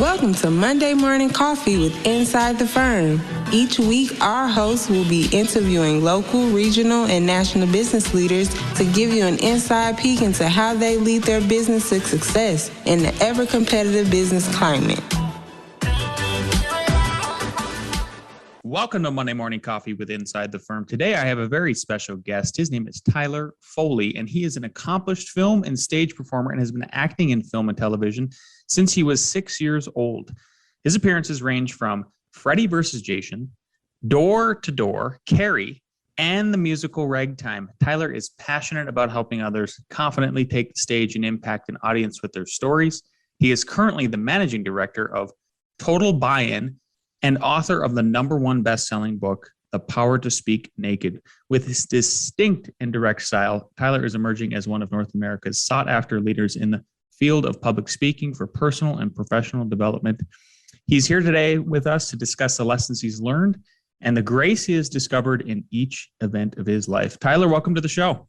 Welcome to Monday Morning Coffee with Inside the Firm. Each week, our hosts will be interviewing local, regional, and national business leaders to give you an inside peek into how they lead their business to success in the ever-competitive business climate. Welcome to Monday Morning Coffee with Inside the Firm. Today, I have a very special guest. His name is Tyler Foley, and he is an accomplished film and stage performer and has been acting in film and television since he was 6 years old. His appearances range from Freddy versus Jason, Door to Door, Carrie, and the musical Ragtime. Tyler is passionate about helping others confidently take the stage and impact an audience with their stories. He is currently the managing director of Total Buy-In and author of the #1 best-selling book, The Power to Speak Naked. With his distinct and direct style, Tyler is emerging as one of North America's sought-after leaders in the field of public speaking for personal and professional development. He's here today with us to discuss the lessons he's learned and the grace he has discovered in each event of his life. Tyler, welcome to the show.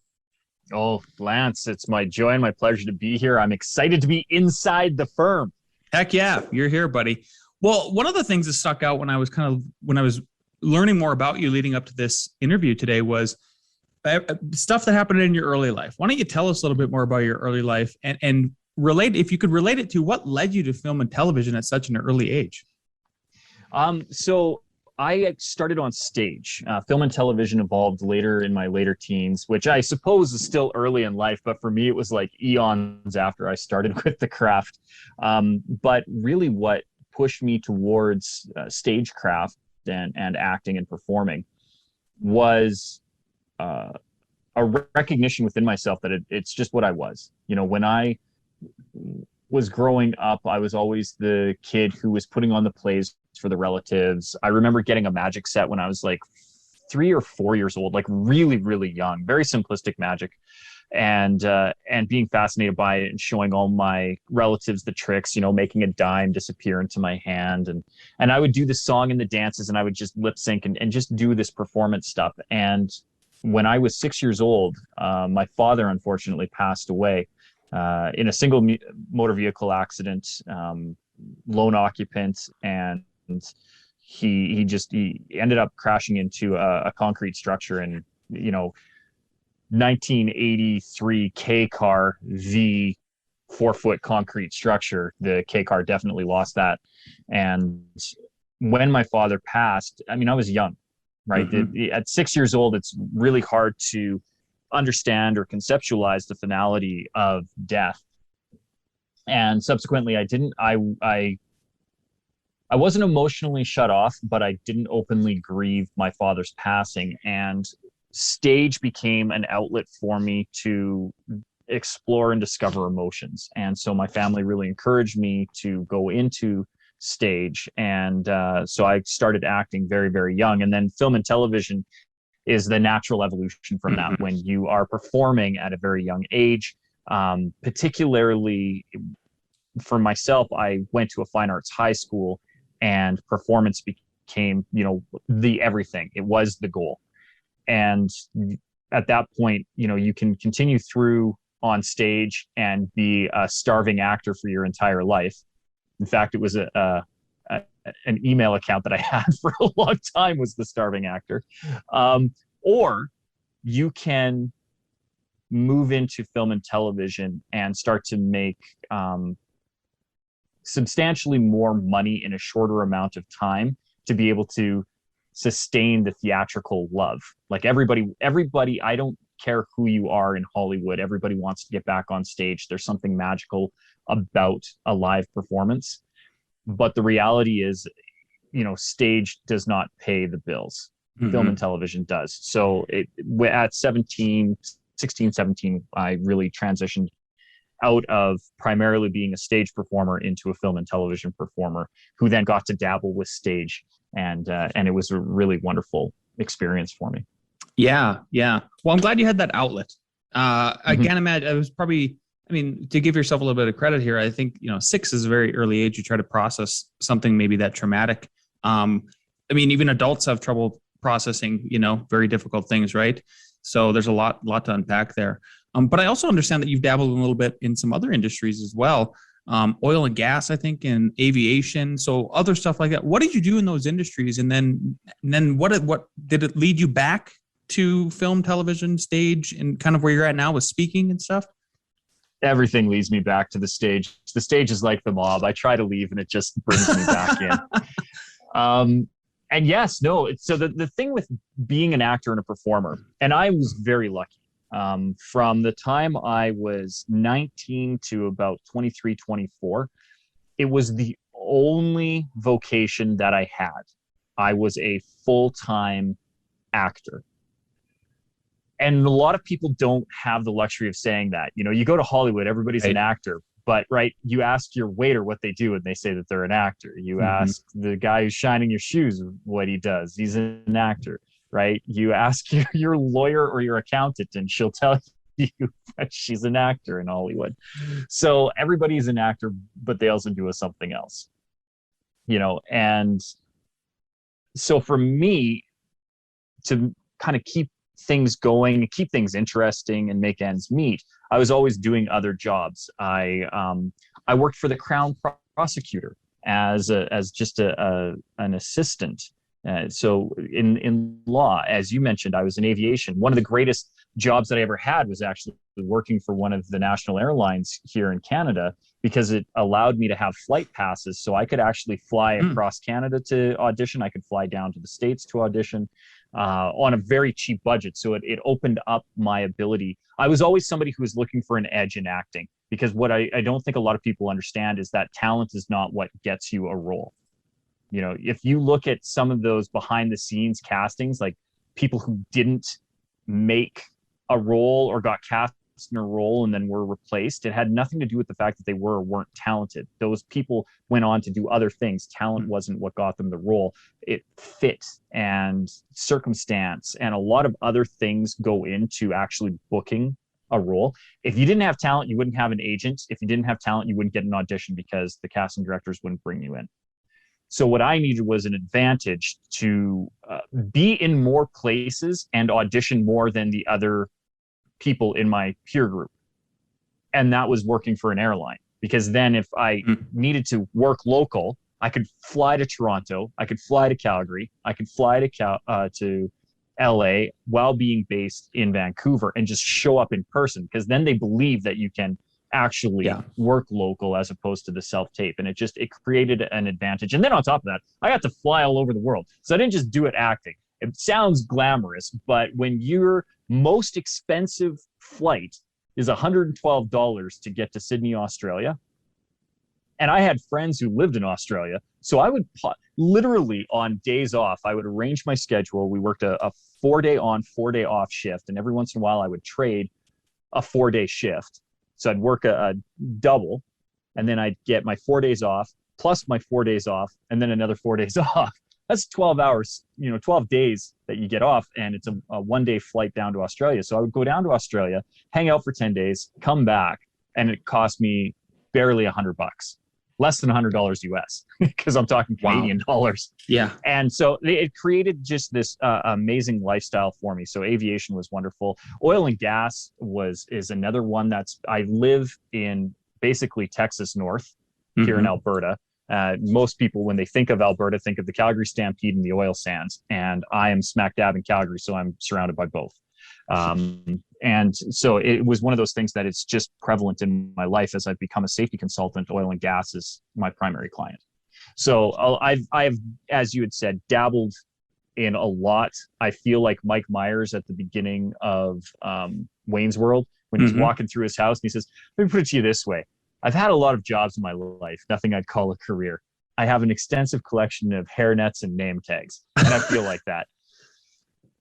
Oh, Lance, it's my joy and my pleasure to be here. I'm excited to be inside the firm. Heck yeah, you're here, buddy. Well, one of the things that stuck out when I was learning more about you leading up to this interview today was stuff that happened in your early life. Why don't you tell us a little bit more about your early life and relate, if you could relate it to what led you to film and television at such an early age? So I started on stage. Film and television evolved later in my later teens, which I suppose is still early in life, but for me, it was like eons after I started with the craft. But really what pushed me towards stagecraft and acting and performing was a recognition within myself that it's just what I was. You know, when I was growing up, I was always the kid who was putting on the plays for the relatives. I remember getting a magic set when I was like 3 or 4 years old, like really, really young, very simplistic magic. And being fascinated by it and showing all my relatives the tricks, you know, making a dime disappear into my hand. And I would do the song and the dances and I would just lip sync and just do this performance stuff. And when I was 6 years old, my father unfortunately passed away in a single motor vehicle accident, lone occupant, and he ended up crashing into a concrete structure and, you know, 1983 K car, the 4-foot concrete structure. The K car definitely lost that. And when my father passed, I mean, I was young, right? Mm-hmm. At 6 years old, it's really hard to understand or conceptualize the finality of death. And subsequently, I wasn't emotionally shut off, but I didn't openly grieve my father's passing. And stage became an outlet for me to explore and discover emotions. And so my family really encouraged me to go into stage. And so I started acting very, very young. And then film and television is the natural evolution from that. When you are performing at a very young age, particularly for myself, I went to a fine arts high school and performance became, you know, the everything. It was the goal. And at that point, you know, you can continue through on stage and be a starving actor for your entire life. In fact, it was an email account that I had for a long time was the starving actor. Or you can move into film and television and start to make substantially more money in a shorter amount of time to be able to sustain the theatrical love. Like everybody, I don't care who you are in Hollywood, everybody wants to get back on stage. There's something magical about a live performance. But the reality is, you know, stage does not pay the bills. Mm-hmm. Film and television does. So at 16, 17, I really transitioned out of primarily being a stage performer into a film and television performer who then got to dabble with stage. And it was a really wonderful experience for me. Yeah. Well, I'm glad you had that outlet. I can't imagine. It was probably, I mean, to give yourself a little bit of credit here, I think, you know, 6 is a very early age. You try to process something maybe that traumatic. I mean, even adults have trouble processing, you know, very difficult things, right? So there's a lot to unpack there. But I also understand that you've dabbled a little bit in some other industries as well. oil and gas, I think, and aviation. So other stuff like that. What did you do in those industries? And then what did it lead you back to film, television, stage, and kind of where you're at now with speaking and stuff? Everything leads me back to the stage. The stage is like the mob. I try to leave and it just brings me back in. And yes, no. So the thing with being an actor and a performer, and I was very lucky. From the time I was 19 to about 23, 24, it was the only vocation that I had. I was a full-time actor. And a lot of people don't have the luxury of saying that. You know, you go to Hollywood, everybody's an actor. But, right, you ask your waiter what they do, and they say that they're an actor. You ask the guy who's shining your shoes what he does. He's an actor, right? You ask your lawyer or your accountant, and she'll tell you that she's an actor in Hollywood. So everybody's an actor, but they also do something else, you know? And so for me to kind of keep things going, keep things interesting, and make ends meet, I was always doing other jobs. I worked for the Crown prosecutor as just an assistant. So in law, as you mentioned, I was in aviation. One of the greatest jobs that I ever had was actually working for one of the national airlines here in Canada, because it allowed me to have flight passes. So I could actually fly across Canada to audition. I could fly down to the States to audition on a very cheap budget. So it opened up my ability. I was always somebody who was looking for an edge in acting, because what I don't think a lot of people understand is that talent is not what gets you a role. You know, if you look at some of those behind the scenes castings, like people who didn't make a role or got cast in a role and then were replaced, it had nothing to do with the fact that they were or weren't talented. Those people went on to do other things. Talent wasn't what got them the role. It fit and circumstance and a lot of other things go into actually booking a role. If you didn't have talent, you wouldn't have an agent. If you didn't have talent, you wouldn't get an audition, because the casting directors wouldn't bring you in. So what I needed was an advantage to be in more places and audition more than the other people in my peer group. And that was working for an airline, because then if I needed to work local, I could fly to Toronto, I could fly to Calgary, I could fly to LA while being based in Vancouver and just show up in person, because then they believe that you can actually work local as opposed to the self-tape. And it created an advantage. And then on top of that, I got to fly all over the world. So I didn't just do it acting. It sounds glamorous, but when your most expensive flight is $112 to get to Sydney, Australia, and I had friends who lived in Australia, so I would literally on days off, I would arrange my schedule. We worked a 4-day on, 4-day off shift, and every once in a while I would trade a 4-day shift. So I'd work a double, and then I'd get my 4 days off, plus my 4 days off, and then another 4 days off. That's 12 hours, 12 days that you get off, and it's a 1-day flight down to Australia. So I would go down to Australia, hang out for 10 days, come back, and it cost me barely $100, less than $100 US, because I'm talking Canadian dollars. Yeah. And so it created just this amazing lifestyle for me. So aviation was wonderful. Oil and gas is another one I live in basically Texas North here in Alberta. Most people, when they think of Alberta, think of the Calgary Stampede and the oil sands. And I am smack dab in Calgary, so I'm surrounded by both. And so it was one of those things that it's just prevalent in my life. As I've become a safety consultant, oil and gas is my primary client. So I've, as you had said, dabbled in a lot. I feel like Mike Myers at the beginning of Wayne's World, when he's walking through his house and he says, let me put it to you this way. I've had a lot of jobs in my life, nothing I'd call a career. I have an extensive collection of hairnets and name tags, and I feel like that.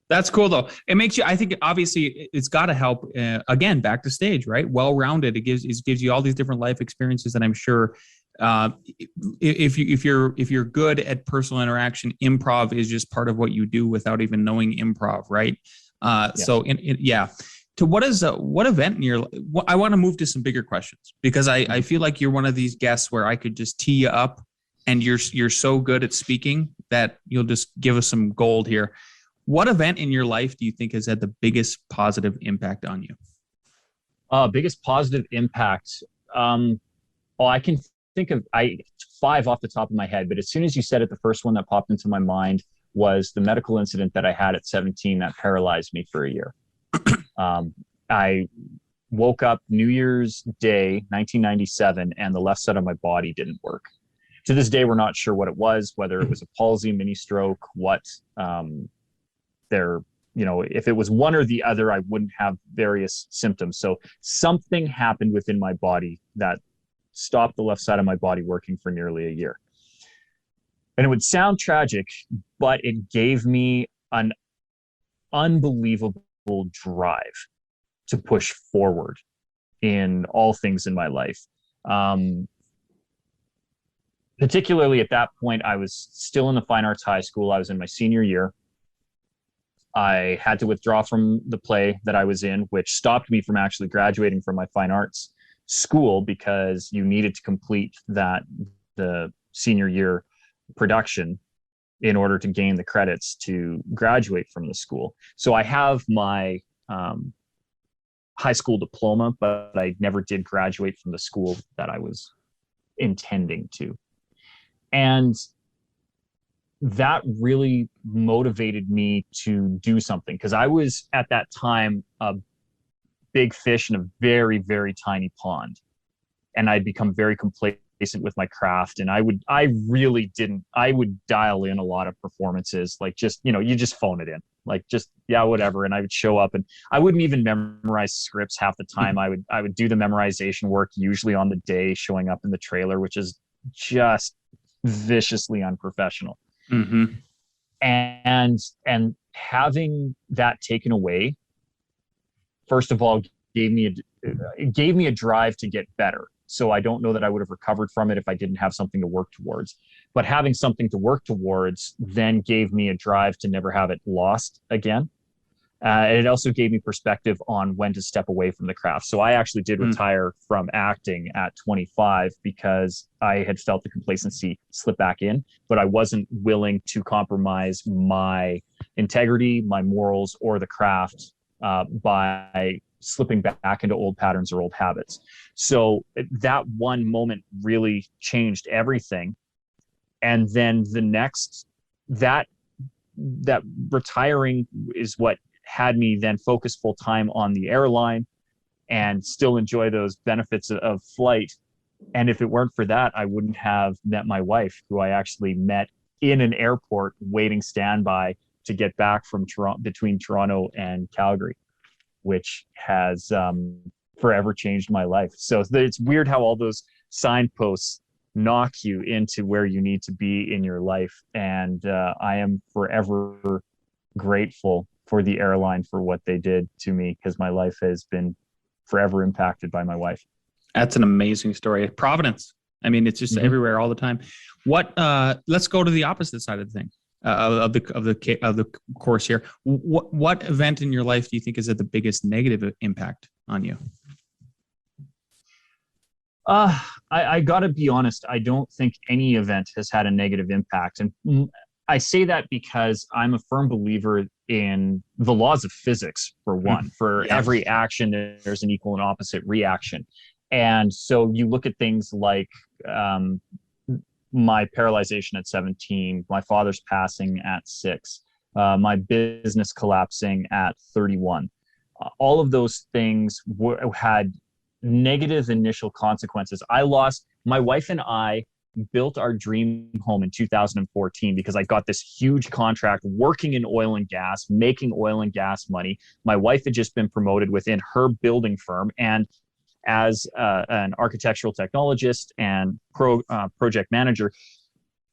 That's cool, though. It makes you, I think, obviously, it's got to help. Again, back to stage, right? Well-rounded. It gives you all these different life experiences, and I'm sure if you're good at personal interaction, improv is just part of what you do without even knowing improv, right? So, To what event in your? I want to move to some bigger questions, because I feel like you're one of these guests where I could just tee you up, and you're so good at speaking that you'll just give us some gold here. What event in your life do you think has had the biggest positive impact on you? Biggest positive impact. Oh, I can think of five off the top of my head, but as soon as you said it, the first one that popped into my mind was the medical incident that I had at 17 that paralyzed me for a year. I woke up New Year's Day, 1997, and the left side of my body didn't work. To this day, we're not sure what it was, whether it was a palsy, mini stroke, what. If it was one or the other, I wouldn't have various symptoms. So something happened within my body that stopped the left side of my body working for nearly a year. And it would sound tragic, but it gave me an unbelievable drive to push forward in all things in my life. Particularly at that point, I was still in the fine arts high school. I was in my senior year. I had to withdraw from the play that I was in, which stopped me from actually graduating from my fine arts school because you needed to complete the senior year production in order to gain the credits to graduate from the school. So I have my high school diploma, but I never did graduate from the school that I was intending to. And that really motivated me to do something, because I was at that time a big fish in a very, very tiny pond, and I'd become very complacent with my craft. And I would dial in a lot of performances, like just, you just phone it in, like just, yeah, whatever. And I would show up and I wouldn't even memorize scripts half the time. I would do the memorization work usually on the day, showing up in the trailer, which is just viciously unprofessional. Mm-hmm. And having that taken away, first of all, gave me a drive to get better. So I don't know that I would have recovered from it if I didn't have something to work towards. But having something to work towards then gave me a drive to never have it lost again. And it also gave me perspective on when to step away from the craft. So I actually did retire from acting at 25 because I had felt the complacency slip back in, but I wasn't willing to compromise my integrity, my morals, or the craft by slipping back into old patterns or old habits. So that one moment really changed everything. And then that retiring is what had me then focus full time on the airline and still enjoy those benefits of flight. And if it weren't for that, I wouldn't have met my wife, who I actually met in an airport waiting standby to get back from between Toronto and Calgary, which has forever changed my life. So it's weird how all those signposts knock you into where you need to be in your life. And I am forever grateful for the airline for what they did to me, because my life has been forever impacted by my wife. That's an amazing story. Providence. I mean, it's just everywhere all the time. Let's go to the opposite side of the thing, of the course here. What event in your life do you think has had the biggest negative impact on you? I gotta be honest. I don't think any event has had a negative impact. And I say that because I'm a firm believer in the laws of physics, for one. For every action, there's an equal and opposite reaction. And so you look at things like my paralyzation at 17, my father's passing at 6, my business collapsing at 31. All of those things had negative initial consequences. My wife and I built our dream home in 2014 because I got this huge contract working in oil and gas, making oil and gas money. My wife had just been promoted within her building firm, and as an architectural technologist and project manager,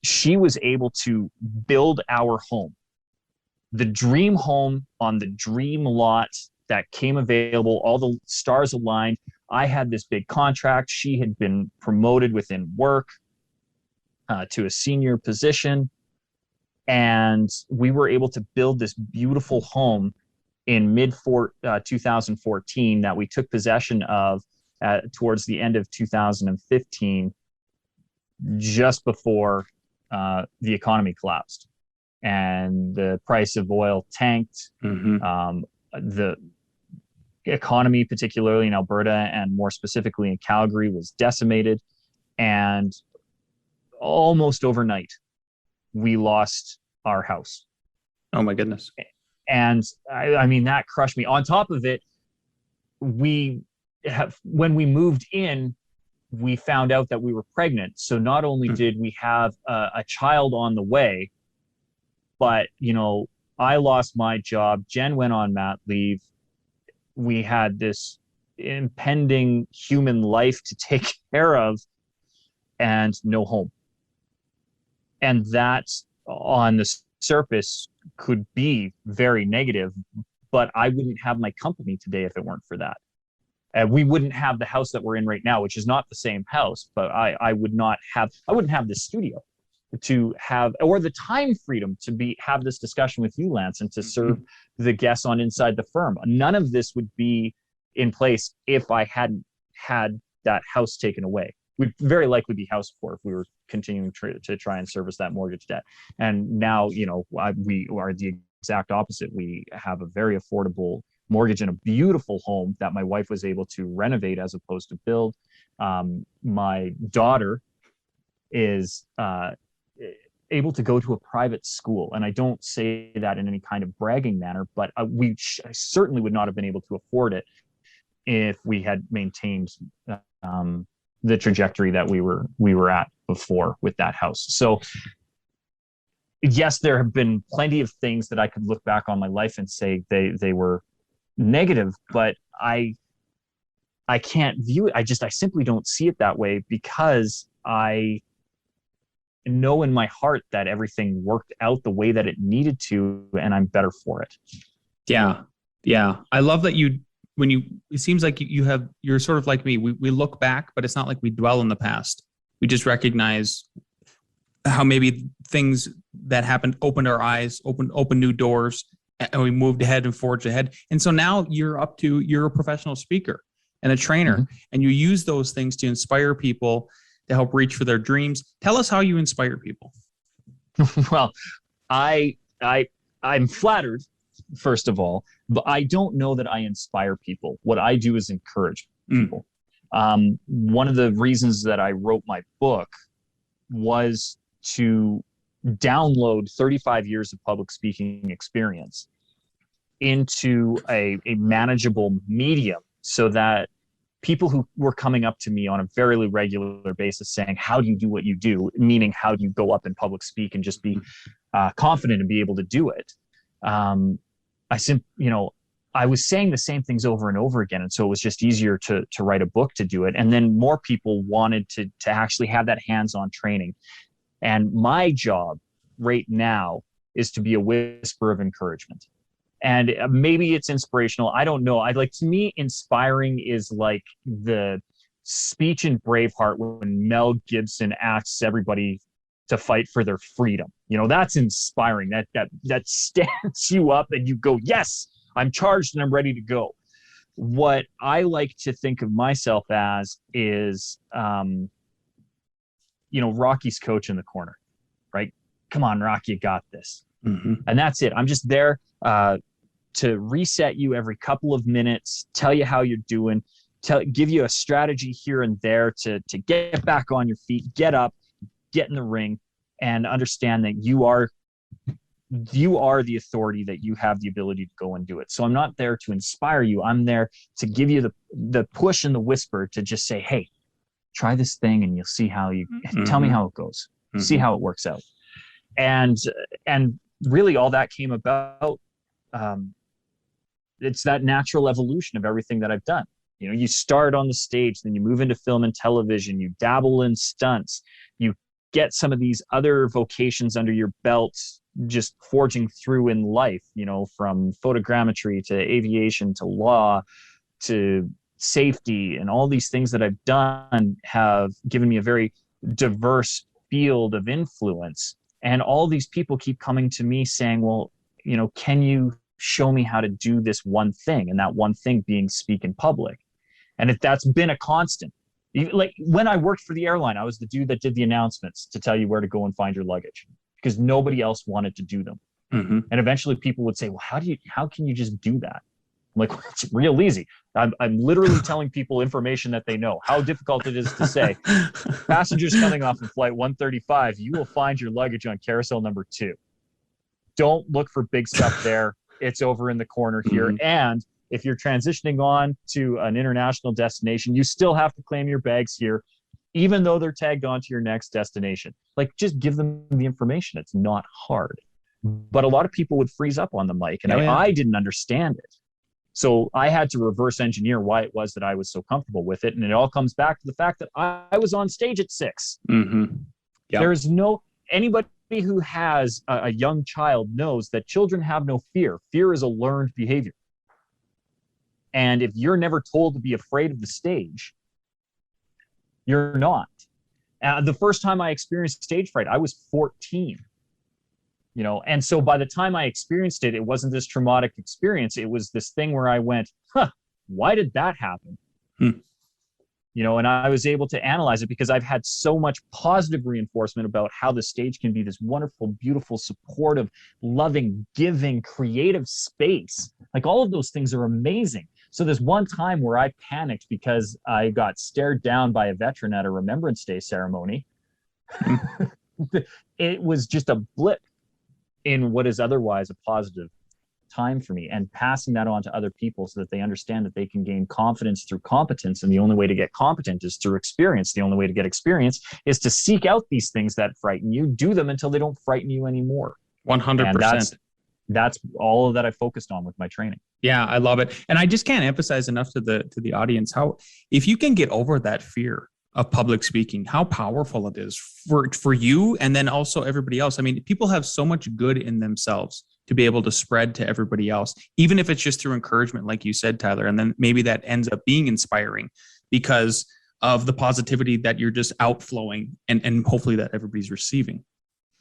she was able to build our home, the dream home on the dream lot that came available. All the stars aligned. I had this big contract. She had been promoted within work to a senior position. And we were able to build this beautiful home in 2014 that we took possession of towards the end of 2015, just before the economy collapsed and the price of oil tanked. The economy, particularly in Alberta and more specifically in Calgary, was decimated. And almost overnight, we lost our house. Oh my goodness. And I mean, that crushed me. On top of it, when we moved in, we found out that we were pregnant. So not only did we have a child on the way, but, I lost my job. Jen went on mat leave. We had this impending human life to take care of and no home. And that on the surface could be very negative, but I wouldn't have my company today if it weren't for that. We wouldn't have the house that we're in right now, which is not the same house, but I wouldn't have the studio to have, or the time freedom to have this discussion with you, Lance, and to serve the guests on Inside the Firm. None of this would be in place if I hadn't had that house taken away. We'd very likely be house poor if we were continuing to try and service that mortgage debt. And now, we are the exact opposite. We have a very affordable mortgage in a beautiful home that my wife was able to renovate as opposed to build. My daughter is able to go to a private school, and I don't say that in any kind of bragging manner, but I certainly would not have been able to afford it if we had maintained the trajectory that we were at before with that house. So yes, there have been plenty of things that I could look back on my life and say they were negative, but I can't view it. I simply don't see it that way, because I know in my heart that everything worked out the way that it needed to, and I'm better for it. Yeah. I love that it seems like you're sort of like me. We look back, but it's not like we dwell in the past. We just recognize how maybe things that happened opened our eyes, opened new doors, and we moved ahead and forged ahead. And so now you're a professional speaker and a trainer, and you use those things to inspire people to help reach for their dreams. Tell us how you inspire people. Well, I'm flattered, first of all, but I don't know that I inspire people. What I do is encourage people. One of the reasons that I wrote my book was to download 35 years of public speaking experience into a manageable medium, so that people who were coming up to me on a very regular basis saying, how do you do what you do? Meaning, how do you go up and public speak and just be confident and be able to do it? I was saying the same things over and over again. And so it was just easier to write a book to do it. And then more people wanted to actually have that hands-on training. And my job right now is to be a whisper of encouragement. And maybe it's inspirational. I don't know. To me, inspiring is like the speech in Braveheart when Mel Gibson asks everybody to fight for their freedom. That's inspiring. That stands you up and you go, yes, I'm charged and I'm ready to go. What I like to think of myself as is, Rocky's coach in the corner, right? Come on, Rocky, you got this. And that's it. I'm just there to reset you every couple of minutes, tell you how you're doing, give you a strategy here and there to get back on your feet, get up, get in the ring, and understand that you are the authority, that you have the ability to go and do it. So I'm not there to inspire you. I'm there to give you the push and the whisper to just say, hey, try this thing and you'll see how tell me how it goes, see how it works out. And really all that came about. It's that natural evolution of everything that I've done. You start on the stage, then you move into film and television, you dabble in stunts, you get some of these other vocations under your belt, just forging through in life, from photogrammetry to aviation to law to safety, and all these things that I've done have given me a very diverse field of influence. And all these people keep coming to me saying, well, can you show me how to do this one thing? And that one thing being speak in public. And that's been a constant. Like when I worked for the airline, I was the dude that did the announcements to tell you where to go and find your luggage, because nobody else wanted to do them. And eventually people would say, well, how can you just do that? I'm like, it's real easy. I'm literally telling people information that they know. How difficult it is to say. Passengers coming off of flight 135, you will find your luggage on carousel number 2. Don't look for big stuff there. It's over in the corner here. Mm-hmm. And if you're transitioning on to an international destination, you still have to claim your bags here, even though they're tagged onto your next destination. Like, just give them the information. It's not hard. But a lot of people would freeze up on the mic, and I didn't understand it. So I had to reverse engineer why it was that I was so comfortable with it. And it all comes back to the fact that I was on stage at 6. Mm-hmm. Yep. There's anybody who has a young child knows that children have no fear. Fear is a learned behavior. And if you're never told to be afraid of the stage, you're not. The first time I experienced stage fright, I was 14. And so by the time I experienced it, it wasn't this traumatic experience. It was this thing where I went, why did that happen? And I was able to analyze it because I've had so much positive reinforcement about how the stage can be this wonderful, beautiful, supportive, loving, giving, creative space. Like, all of those things are amazing. So there's one time where I panicked because I got stared down by a veteran at a Remembrance Day ceremony. It was just a blip in what is otherwise a positive time for me, and passing that on to other people so that they understand that they can gain confidence through competence. And the only way to get competent is through experience. The only way to get experience is to seek out these things that frighten you, do them until they don't frighten you anymore. 100%. That's all that I focused on with my training. Yeah, I love it. And I just can't emphasize enough to the audience how, if you can get over that fear of public speaking, how powerful it is for you, and then also everybody else. I mean, people have so much good in themselves to be able to spread to everybody else, even if it's just through encouragement, like you said, Tyler. And then maybe that ends up being inspiring because of the positivity that you're just outflowing, and hopefully that everybody's receiving.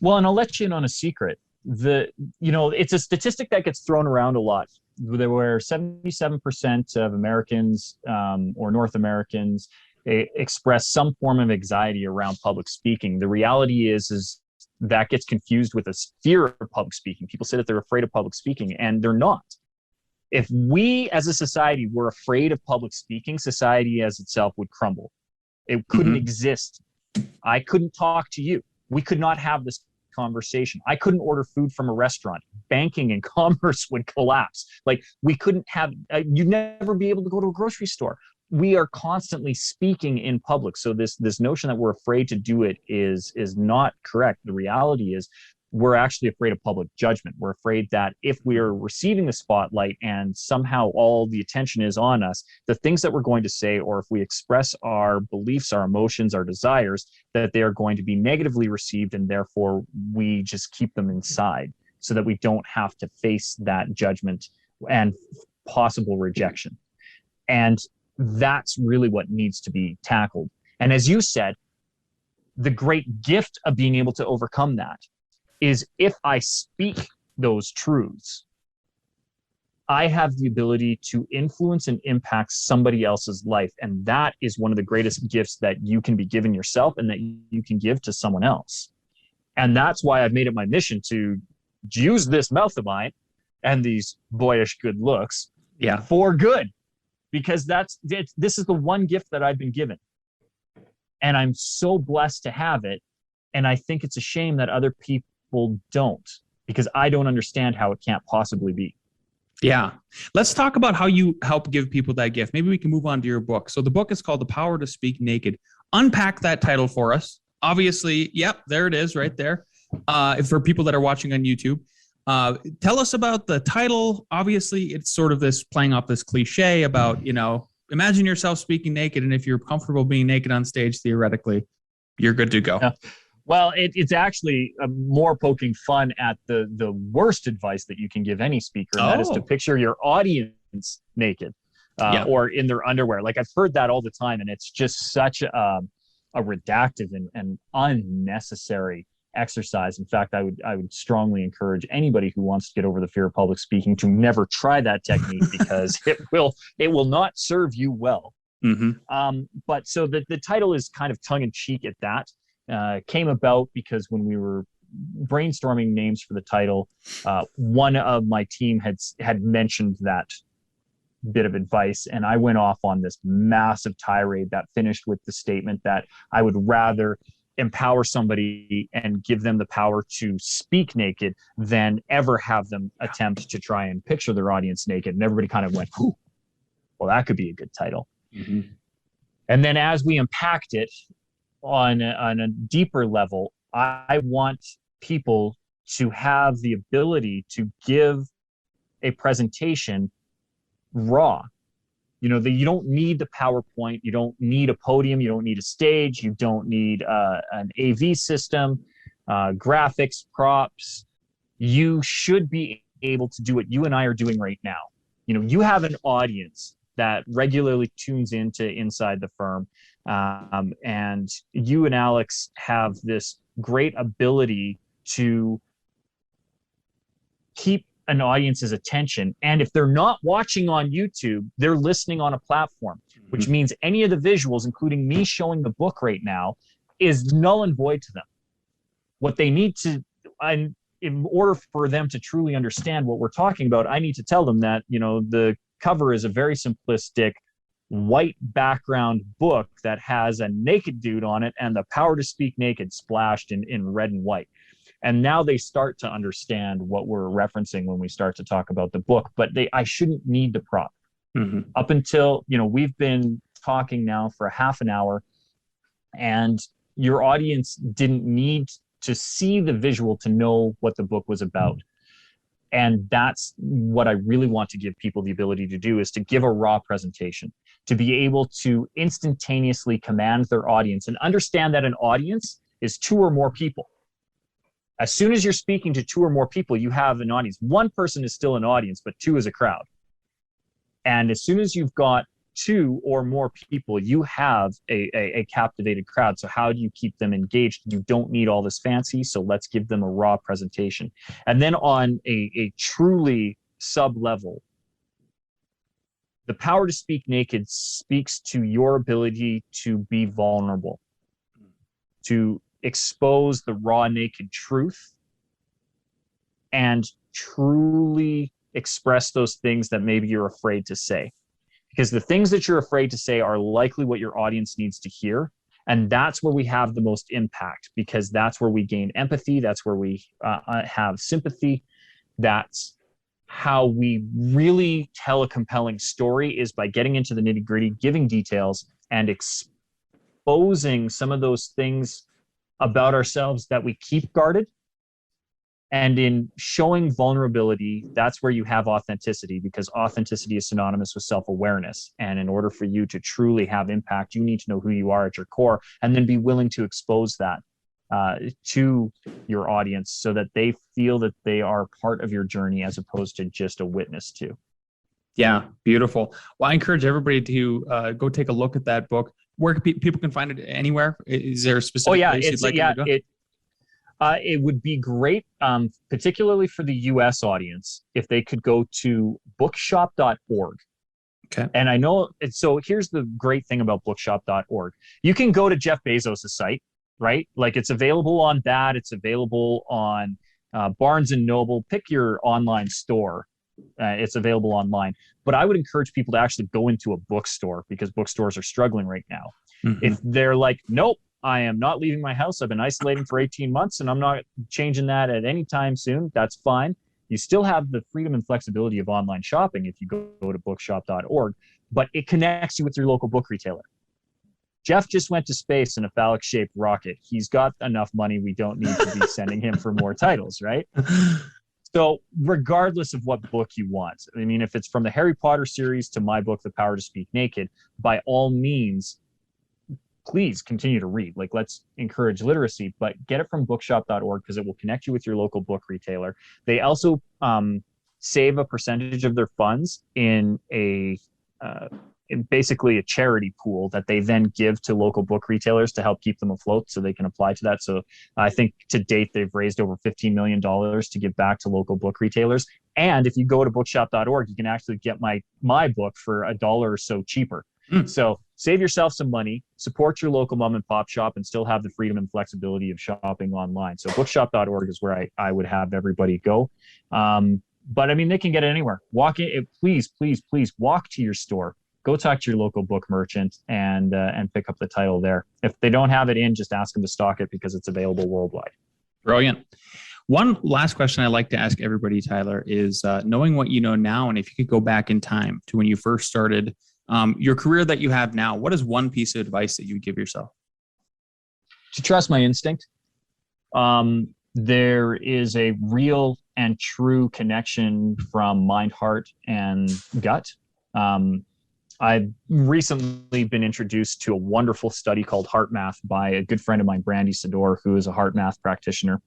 Well, and I'll let you in on a secret. It's a statistic that gets thrown around a lot, where 77% of Americans or North Americans express some form of anxiety around public speaking. The reality is that gets confused with a fear of public speaking. People say that they're afraid of public speaking, and they're not. If we as a society were afraid of public speaking, society as itself would crumble. It couldn't exist. I couldn't talk to you. We could not have this conversation. I couldn't order food from a restaurant. Banking and commerce would collapse. Like, we couldn't have, you'd never be able to go to a grocery store. We are constantly speaking in public. So this notion that we're afraid to do it is not correct. The reality is we're actually afraid of public judgment. We're afraid that if we are receiving the spotlight and somehow all the attention is on us, the things that we're going to say, or if we express our beliefs, our emotions, our desires, that they are going to be negatively received, and therefore we just keep them inside so that we don't have to face that judgment and possible rejection. And that's really what needs to be tackled. And as you said, the great gift of being able to overcome that is, if I speak those truths, I have the ability to influence and impact somebody else's life. And that is one of the greatest gifts that you can be given yourself and that you can give to someone else. And that's why I've made it my mission to use this mouth of mine and these boyish good looks for good. Because this is the one gift that I've been given. And I'm so blessed to have it. And I think it's a shame that other people don't, because I don't understand how it can't possibly be. Yeah. Let's talk about how you help give people that gift. Maybe we can move on to your book. So the book is called The Power to Speak Naked. Unpack that title for us. Obviously, yep, there it is right there. For people that are watching on YouTube. Tell us about the title. Obviously, it's sort of this playing off this cliche about, imagine yourself speaking naked. And if you're comfortable being naked on stage, theoretically, you're good to go. Yeah. Well, it's actually more poking fun at the worst advice that you can give any speaker. And that is to picture your audience naked or in their underwear. Like, I've heard that all the time. And it's just such a reductive and unnecessary exercise. In fact, I would strongly encourage anybody who wants to get over the fear of public speaking to never try that technique, because it will not serve you well. But so the title is kind of tongue in cheek at that. Came about because when we were brainstorming names for the title, one of my team had mentioned that bit of advice, and I went off on this massive tirade that finished with the statement that I would rather empower somebody and give them the power to speak naked than ever have them attempt to try and picture their audience naked. And everybody kind of went, "Ooh, well, that could be a good title." Mm-hmm. And then as we unpacked it on a deeper level, I want people to have the ability to give a presentation raw. You know, you don't need the PowerPoint, you don't need a podium, you don't need a stage, you don't need an AV system, graphics, props. You should be able to do what you and I are doing right now. You know, you have an audience that regularly tunes into Inside the Firm, and you and Alex have this great ability to keep an audience's attention. And if they're not watching on YouTube, they're listening on a platform, which means any of the visuals, including me showing the book right now, is null and void to them. What they need to, in order for them to truly understand what we're talking about, I need to tell them that, you know, the cover is a very simplistic white background book that has a naked dude on it and the power to speak naked splashed in red and white. And now they start to understand what we're referencing when we start to talk about the book, but I shouldn't need the prop. Mm-hmm. Up until, you know, we've been talking now for a half an hour, and your audience didn't need to see the visual to know what the book was about. And that's what I really want to give people the ability to do, is to give a raw presentation, to be able to instantaneously command their audience and understand that an audience is 2 or more people. As soon as you're speaking to 2 or more people, you have an audience. 1 person is still an audience, but 2 is a crowd. And as soon as you've got 2 or more people, you have a captivated crowd. So how do you keep them engaged? You don't need all this fancy, so let's give them a raw presentation. And then on a truly sub-level, the power to speak naked speaks to your ability to be vulnerable, to expose the raw, naked truth, and truly express those things that maybe you're afraid to say. Because the things that you're afraid to say are likely what your audience needs to hear. And that's where we have the most impact, because that's where we gain empathy. That's where we have sympathy. That's how we really tell a compelling story, is by getting into the nitty gritty, giving details, and exposing some of those things about ourselves that we keep guarded. And in showing vulnerability, that's where you have authenticity, because authenticity is synonymous with self-awareness. And in order for you to truly have impact, you need to know who you are at your core, and then be willing to expose that to your audience so that they feel that they are part of your journey as opposed to just a witness to. Yeah, beautiful. Well, I encourage everybody to go take a look at that book. Where people can find it anywhere? Is there a specific place you'd like them to go? It would be great, particularly for the U.S. audience, if they could go to bookshop.org. Okay. And I know, so here's the great thing about bookshop.org. You can go to Jeff Bezos' site, right? Like, it's available on that. It's available on Barnes & Noble. Pick your online store. It's available online. But I would encourage people to actually go into a bookstore, because bookstores are struggling right now. Mm-hmm. If they're like, nope, I am not leaving my house. I've been isolating for 18 months and I'm not changing that at any time soon. That's fine. You still have the freedom and flexibility of online shopping if you go to bookshop.org, but it connects you with your local book retailer. Jeff just went to space in a phallic-shaped rocket. He's got enough money. We don't need to be sending him for more titles, right? So regardless of what book you want, I mean, if it's from the Harry Potter series to my book, The Power to Speak Naked, by all means, please continue to read. Like, let's encourage literacy, but get it from bookshop.org, because it will connect you with your local book retailer. They also save a percentage of their funds in basically a charity pool that they then give to local book retailers to help keep them afloat, so they can apply to that. So I think to date, they've raised over $15 million to give back to local book retailers. And if you go to bookshop.org, you can actually get my book for $1 or so cheaper. So save yourself some money, support your local mom and pop shop, and still have the freedom and flexibility of shopping online. So bookshop.org is where I would have everybody go. But I mean, they can get it anywhere. Walk in, please walk to your store. Go talk to your local book merchant and pick up the title there. If they don't have it in, just ask them to stock it because it's available worldwide. Brilliant. One last question I like to ask everybody, Tyler, is knowing what you know now, and if you could go back in time to when you first started your career that you have now, what is one piece of advice that you would give yourself? To trust my instinct. There is a real and true connection from mind, heart, and gut. I've recently been introduced to a wonderful study called Heart Math by a good friend of mine, Brandy Sador, who is a heart math practitioner.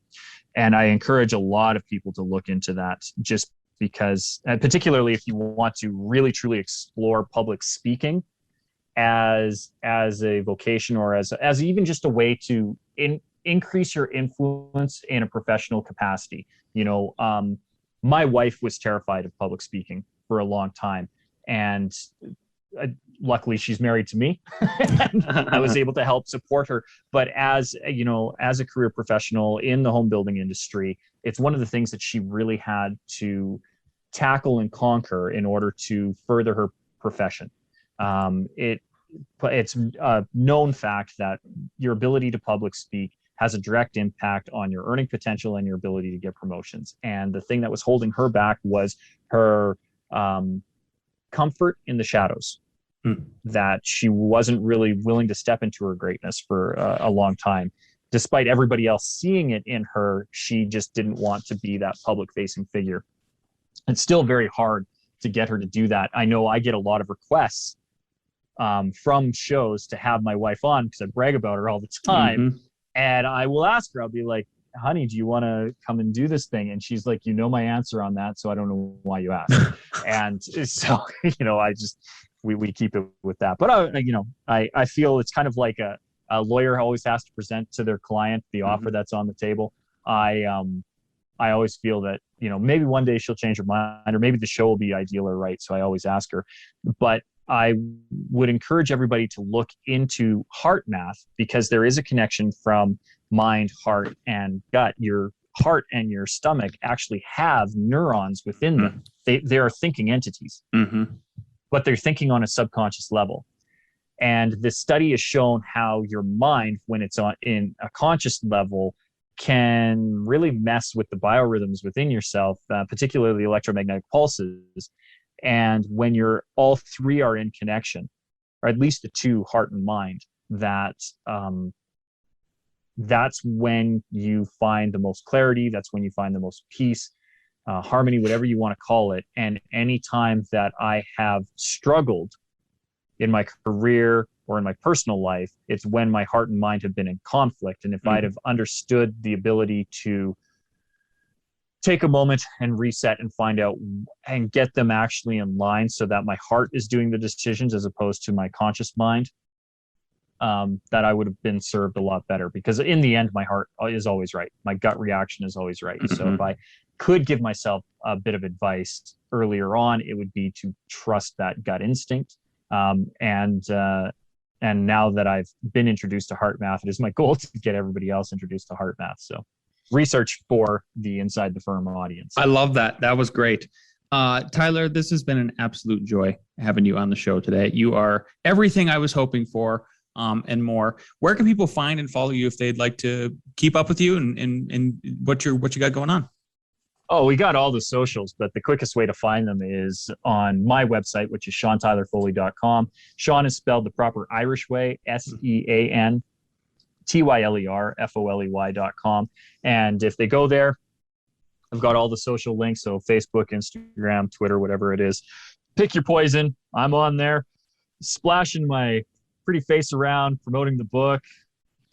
And I encourage a lot of people to look into that, just because, particularly if you want to really, truly explore public speaking as a vocation, or as even just a way to increase your influence in a professional capacity. My wife was terrified of public speaking for a long time, and luckily she's married to me. I was able to help support her. But as a career professional in the home building industry, it's one of the things that she really had to tackle and conquer in order to further her profession. It's a known fact that your ability to public speak has a direct impact on your earning potential and your ability to get promotions. And the thing that was holding her back was her comfort in the shadows, that she wasn't really willing to step into her greatness for a long time. Despite everybody else seeing it in her, she just didn't want to be that public-facing figure. It's still very hard to get her to do that. I know I get a lot of requests from shows to have my wife on because I brag about her all the time. Mm-hmm. And I will ask her, I'll be like, honey, do you want to come and do this thing? And she's like, my answer on that, so I don't know why you asked. And so, we keep it with that. But, I feel it's kind of like a lawyer always has to present to their client the offer that's on the table. I always feel that, maybe one day she'll change her mind, or maybe the show will be ideal or right. So I always ask her. But I would encourage everybody to look into heart math, because there is a connection from mind, heart, and gut. Your heart and your stomach actually have neurons within them. They are thinking entities, but they're thinking on a subconscious level. And this study has shown how your mind, when it's in a conscious level, can really mess with the biorhythms within yourself, particularly electromagnetic pulses. And when all three are in connection, or at least the two, heart and mind, that's when you find the most clarity. That's when you find the most peace, harmony, whatever you want to call it. And any time that I have struggled in my career or in my personal life, it's when my heart and mind have been in conflict. And if I'd have understood the ability to take a moment and reset and find out and get them actually in line so that my heart is doing the decisions as opposed to my conscious mind, that I would have been served a lot better, because in the end, my heart is always right. My gut reaction is always right. So if I could give myself a bit of advice earlier on, it would be to trust that gut instinct. And now that I've been introduced to heart math, it is my goal to get everybody else introduced to heart math. So research for the Inside the Firm audience. I love that. That was great. Tyler, this has been an absolute joy having you on the show today. You are everything I was hoping for, and more. Where can people find and follow you if they'd like to keep up with you and what you got going on? Oh, we got all the socials, but the quickest way to find them is on my website, which is SeanTylerFoley.com. Sean is spelled the proper Irish way, SeanTylerFoley.com. And if they go there, I've got all the social links. So Facebook, Instagram, Twitter, whatever it is. Pick your poison. I'm on there, splashing my pretty face around, promoting the book,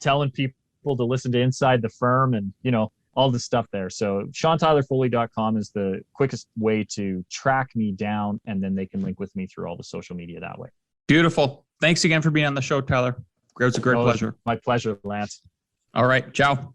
telling people to listen to Inside the Firm, and, all the stuff there. So SeanTylerFoley.com is the quickest way to track me down, and then they can link with me through all the social media that way. Beautiful. Thanks again for being on the show, Tyler. It was a great pleasure. My pleasure, Lance. All right. Ciao.